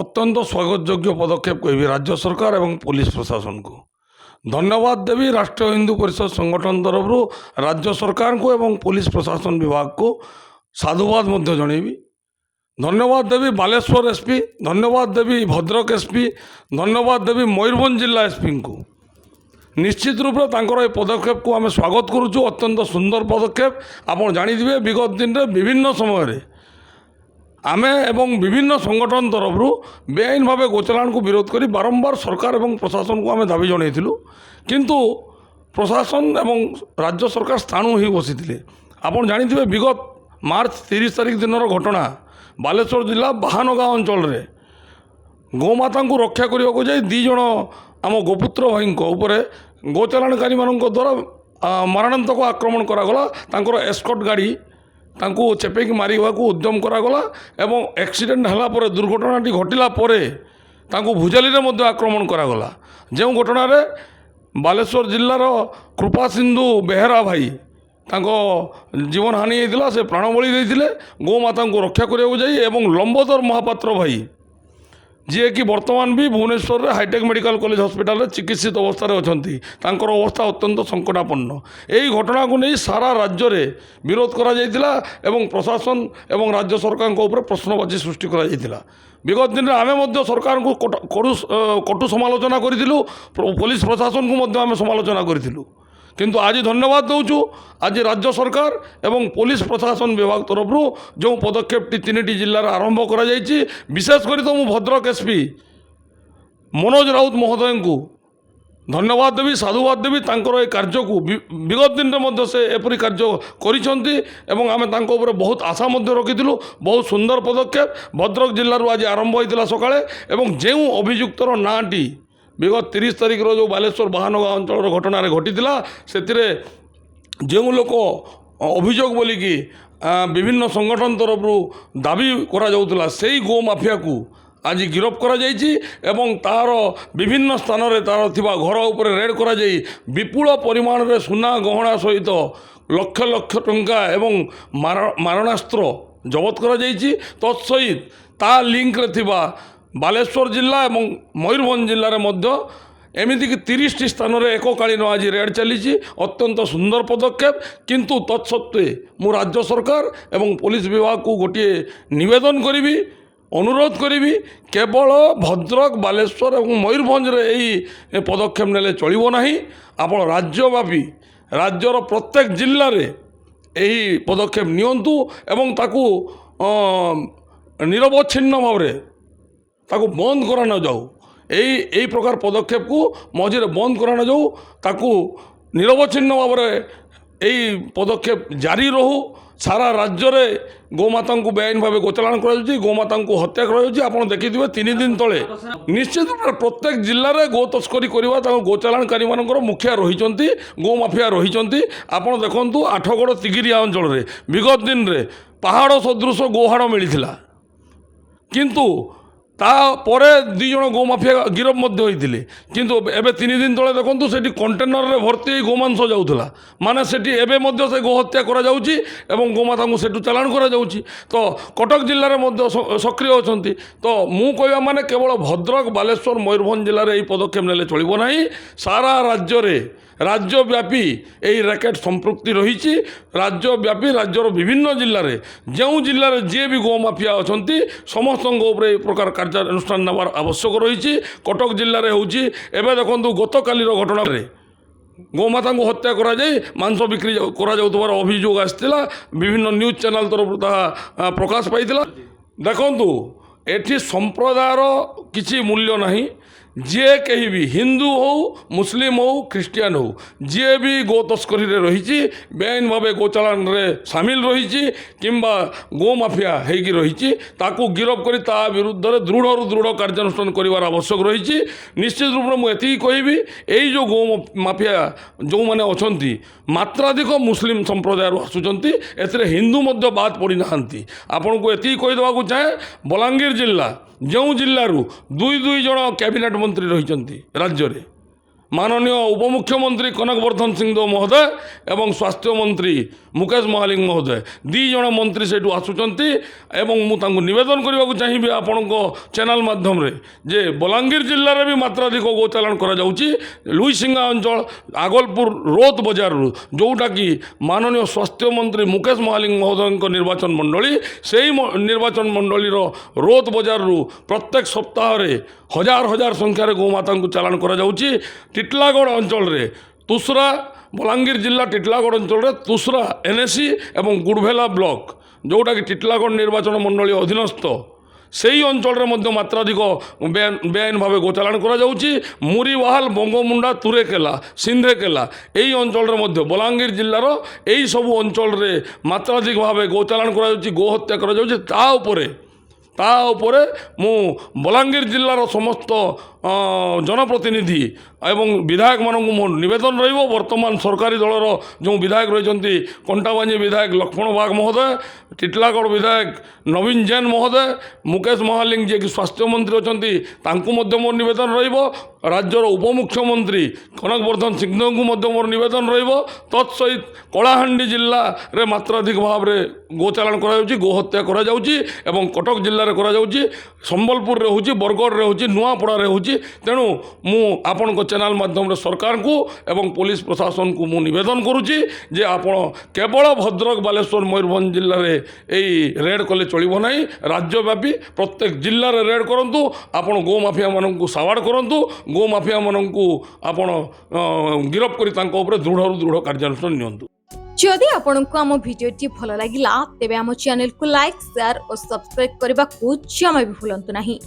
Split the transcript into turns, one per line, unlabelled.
অত্যন্ত স্বাগতযোগ্য পদক্ষেপ কবি রাজ্য সরকার এবং পুলিশ প্রশাসন को धन्यवाद देवी। राष्ट्रीय हिंदू परिषद संगठन तरफ राज्य सरकार को एवं पुलिस प्रशासन विभाग को साधुवाद जनइबी। धन्यवाद देवी बालेश्वर एसपी, धन्यवाद देवी भद्रक एसपी, धन्यवाद देवी मयूरभंज जिला एसपी को। निश्चित रूप से तांकर ए पदक्षेप को आम स्वागत करुचु। अत्यंत सुंदर पदक्षेप। आप जानिथिबे विगत दिन में विभिन्न समय आमे एवं विभिन्न संगठन तरफ बेआईन भाव गोचालाण को विरोध करी बारंबार सरकार एवं प्रशासन को आम दाबी जनइथिलु, किंतु प्रशासन एवं राज्य सरकार स्थाणु ही बसी। आपन जानिथिबे विगत मार्च 30 तारिख दिन घटना बालेश्वर जिला बाहानगाँ अंचल रे गोमाता को रक्षा करने को जाई 2 जण आम गोपुत्र भाई उपरे गोचालाणकारी मानक द्वारा मरणांतक आक्रमण करागला। तांकर एस्कॉर्ट गाड़ी तांको चेपेकी मारिबा को उद्यम करागला एवं एक्सीडेंट हला परे दुर्घटनाटी घटिला परे तांको भुजाली रे मध्य आक्रमण करागला। जो घटना रे बालेश्वर जिल्लार कृपा सिंधु बेहेरा भाई तांको जीवन हानि होता से प्राण बलि देते गोमाता को रक्षा करने जाई एवं लंबोदर महापात्र भाई जी कि वर्तमान भी भुवनेश्वर में हाईटेक मेडिकल कॉलेज हॉस्पिटल चिकित्सित अवस्था अच्छी तांकर अवस्था अत्यंत संकटापन्न। यही घटना को नहीं सारा राज्य में विरोध करा जायतिला एवं प्रशासन एवं राज्य सरकार ऊपर प्रश्नवाची सृष्टि करा जायतिला। विगत दिन में आमे मध्य सरकार को कटु समालोचना करूँ, पुलिस प्रशासन को मध्य आमे समालोचना करूँ, किंतु आज धन्यवाद दौचु। आज राज्य सरकार एवं पुलिस प्रशासन विभाग तरफ जो पदक्षेपटी 3टी जिलार आरंभ करा जायछि, विशेषकर तो मु भद्रक एसपी मनोज राउत महोदय को धन्यवाद देवी, साधुवाद देवी। तांकर ए कार्य को विगत दिन में से एपरी कार्य करिसेंती एवं आमे तांको ऊपर बहुत आशा रखिथिलु। बहुत सुंदर पदक्षेप भद्रक जिल्लार आज आरंभ होइतिला सकाळे एवं जो अभियुक्तर नाटी विगत 30 तारिख जो बालेश्वर बाहानगाँ अंचल घटना घटी से जो लोक अभियोग बोलिकी विभिन्न संगठन तरफ दाबी करा जाउतला सेही गो माफिया को आज गिरफ करा जायछि एवं तार विभिन्न स्थान रे तार थिबा घर उपर रेड करा जाई विपुल परिमाण रे सुना गहना सहित लक्ष लक्ष टंका एवं मारणास्त्र जबत करा जायछि। तत्सहित ता लिंक रे थिबा बालेश्वर जिला एवं मयूरभंज जिले में एमती कि 30टी स्थान में एककालीन आज रेड चली। अत्यंत सुंदर पदक्षेप, किंतु तत्सत्वे मु राज्य सरकार एवं पुलिस विभाग को गोटे निवेदन करी अनुरोध करी केवल भद्रक बालेश्वर और मयूरभंज यही पदक्षेप नेले चलिबो नाही। आपण राज्यव्यापी राज्यर प्रत्येक जिले में यही पदक्षेप नियंतु एवं ताकू निरवच्छिन्न भाव ताकू बंद कराना जाऊ। यही प्रकार पदक्षेप को मझे बंद कराना जाऊ, ताकू निरवच्छिन्न भाव यही पदक्षेप जारी रहू। सारा राज्य में गोमाता को बेआईन भाव गोचालाण कर गोमाता को हत्या कर देखिए 3 दिन तले निश्चित प्रत्येक जिले में गो तस्करी करवा गोचालाणकारी मानकर मुखिया रही गो माफिया रही। आपड़ देखु 8गड़ तिगिरिया अंचल में विगत दिन में पहाड़ सदृश गोहाड़ मिलता, किंतु तापर 2 जण गो माफिया गिरफ होते, किंतु एबे 3 दिन तले देखु से कंटेनर रे भर्ती गोमांस जाऊला माने से गोहत्या करा जाउची एवं गोमाता को सेठू चालाण करा जाउची। तो कटक जिले में सक्रिय अच्छा। तो मु कहवा माने केवल भद्रक बालेश्वर मयूरभंज जिले में यही पदक्षेप नेले चलिबो नाही। सारा राज्य रे राज्यव्यापी यही रैकेट संपृक्ति रही। राज्यव्यापी राज्यर विभिन्न जिले में जो जिले में जी भी गो माफिया अच्छा समस्त प्रकार कार्यानुष्ठान नेबार आवश्यक रही। कटक जिले में होची एबे देखंतु गत कालीर घटना रे गोमाता को हत्या करा जाई मांस बिक्री करा जाउतबार अभियोग आसतिला। विभिन्न न्यूज चैनल तरफ प्रकाश पाइतिला। देखंतु एठी संप्रदायर किछि मूल्य नहीं। जे कहीं भी हिंदू हो मुस्लिम हो क्रिश्चियन हो जे भी गो तस्करी रही बेआईन भाव गोचालाण रे सामिल रही किंबा गो माफिया होगी रही ताकू गिरफ कर विरुद्ध दृढ़ दृढ़ कार्यानुष्ठान करार आवश्यक रही। निश्चित रूप में मुझे कहबी यही जो गो माफिया जो मैंने अच्छा मात्राधिक मुस्लिम संप्रदाय आसुँच ए हिंदू बाद पड़ी ना। आपन को ये कहीदेवा चाहे बलांगीर जिला जो जिलू 2 जण कैबिनेट मंत्री रही राज्य में माननीय उपमुख्यमंत्री कनक वर्धन सिंहदेव महोदय एवं स्वास्थ्य मंत्री मुकेश महालिंग महोदय दी जन मंत्री से आसुचंती एवं मुझे निवेदन करने को चाहिए आपण चैनल माध्यम रे जे बलांगीर जिले में भी मात्राधिक गोचालान करा जाउची लुईसिंगा अंचल आगलपुर रोत बजार जोटा कि माननीय स्वास्थ्य मंत्री मुकेश महालिंग महोदय निर्वाचन मंडली से ही निर्वाचन मंडलीर रोत बजार प्रत्येक सप्ताह रे हजार हजार संख्यार गोमाता को चालान करा जाउची टिटलागढ़ अंचल रे तुसरा बलांगीर जिला टिटलागढ़ अंचल रे तुसरा एनएसी एवं गुड़भेला ब्लॉक जोटा कि टिटलागढ़ निर्वाचन मंडली अधीनस्थ से ही अंचल मात्राधिक बेआईन भाव गोचालान करा जाउची मुरीवाहाल बंगमुंडा तुरेकेला सिंधेकेला यही अंचल बलांगीर जिलार यही सबू अंचल मात्राधिक भाव गोचालान करा जाउची गोहत्या करा जाउची ता उपरे मु बलांगीर जिलार समस्त जनप्रतिनिधि एवं विधायक मानक मो निवेदन रहिबो वर्तमान सरकारी दलर जो विधायक रही कंटाबांजी विधायक लक्ष्मण बाग महोदय टिटलागढ़ विधायक नवीन जैन महोदय मुकेश महालिंग जी कि स्वास्थ्य मंत्री अच्छा मोर निवेदन रहिबो राज्यर उपमुख्यमंत्री कनक वर्धन सिंहदेव को मोर निवेदन रहिबो तत्सहित कलाहांडी जिल्ला रे मात्राधिक भाव में गोचालान करा जाउची गोहत्या करा जाउची एवं कटक जिल्ला रे करा जाउची संबलपुर रे होउची बरगढ़ रे होउची नुआपड़ा रे होउची तेणु मु आपण चैनल माध्यम सरकार को एवं पुलिस प्रशासन को मु निवेदन करुच्ची जे आपण केवल भद्रक बालेश्वर मयूरभंज जिले में यही रेड कले चलो ना राज्यव्यापी प्रत्येक जिले में रेड करूँ आपण गो माफिया मानक सावाड़ करूँ गो माफिया मानक आपण गिरफ कर दृढ़ कार्यानुष्ठान नियंतु।
जदि आपंक आम भिडी भल लगा तेब आम चैनल को लाइक शेयर और सब्सक्राइब करने को जमा भी भूलु नहीं।